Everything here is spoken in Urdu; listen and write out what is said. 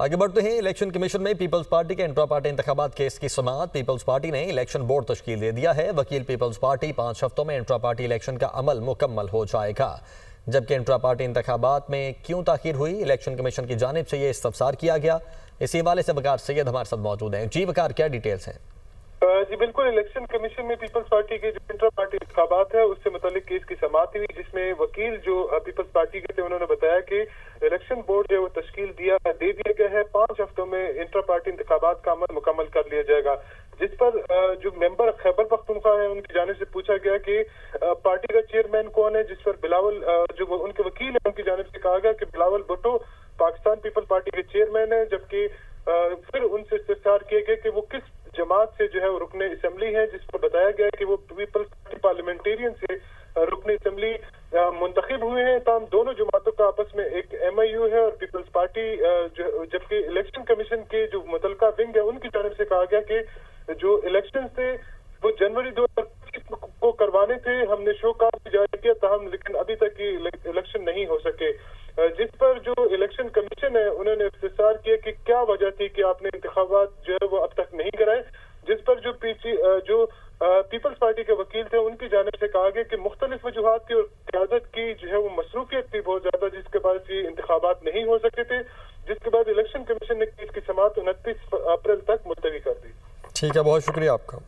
آگے بڑھتے ہیں۔ الیکشن کمیشن میں پیپلز پارٹی کے انٹرا پارٹی انتخابات کیس کی سماعت۔ پیپلز پارٹی نے الیکشن بورڈ تشکیل دے دیا ہے۔ وکیل پیپلز پارٹی 5 ہفتوں میں انٹرا پارٹی الیکشن کا عمل مکمل ہو جائے گا۔ جبکہ انٹرا پارٹی انتخابات میں کیوں تاخیر ہوئی، الیکشن کمیشن کی جانب سے یہ استفسار کیا گیا۔ اسی حوالے سے وقار سید ہمارے ساتھ موجود ہیں۔ جی وقار، کیا ڈیٹیلز ہیں؟ جی بالکل، الیکشن کمیشن میں پیپلز پارٹی کے جو انٹرا پارٹی انتخابات ہے اس سے متعلق کیس کی سماعت ہوئی، جس میں وکیل جو پیپلز پارٹی کے تھے انہوں نے بتایا کہ الیکشن بورڈ جو وہ تشکیل دے دیا گیا ہے، 5 ہفتوں میں انٹرا پارٹی انتخابات کا عمل مکمل کر لیا جائے گا۔ جس پر جو ممبر خیبر پختونخوا ہے ان کی جانب سے پوچھا گیا کہ پارٹی کا چیئرمین کون ہے، جس پر بلاول جو ان کے وکیل ہیں ان کی جانب سے کہا گیا کہ بلاول بھٹو پاکستان پیپل پارٹی کے چیئرمین ہیں، جبکہ پھر ان سے استفسار کیا گیا کہ وہ کس جماعت سے جو ہے وہ رکن اسمبلی ہے، جس پر بتایا گیا کہ وہ پیپلز پارٹی پارلیمنٹیرین سے رکن اسمبلی منتخب ہوئے ہیں۔ تاہم دونوں جماعتوں کا آپس میں ایک MIU ہے اور پیپلز پارٹی جبکہ الیکشن کمیشن کے جو متعلقہ ونگ ہے ان کی جانب سے کہا گیا کہ جو الیکشن تھے وہ جنوری 2025 کو کروانے تھے، ہم نے شو کاز بھی جاری کیا، تاہم لیکن ابھی تک یہ الیکشن نہیں ہو سکے۔ جس پر جو الیکشن کمیشن ہے انہوں نے استفسار کیا کہ کیا وجہ تھی کہ آپ نے انتخابات جو ہے وہ اب تک نہیں کرائے، جس پر جو پیپلز پارٹی کے وکیل تھے ان کی جانب سے کہا گیا کہ مختلف وجوہات تھی اور قیادت کی جو ہے وہ مصروفیت تھی بہت زیادہ، جس کے باعث یہ انتخابات نہیں ہو سکے تھے، جس کے بعد الیکشن کمیشن نے اس کی سماعت 29 اپریل تک ملتوی کر دی۔ ٹھیک ہے، بہت شکریہ آپ کا۔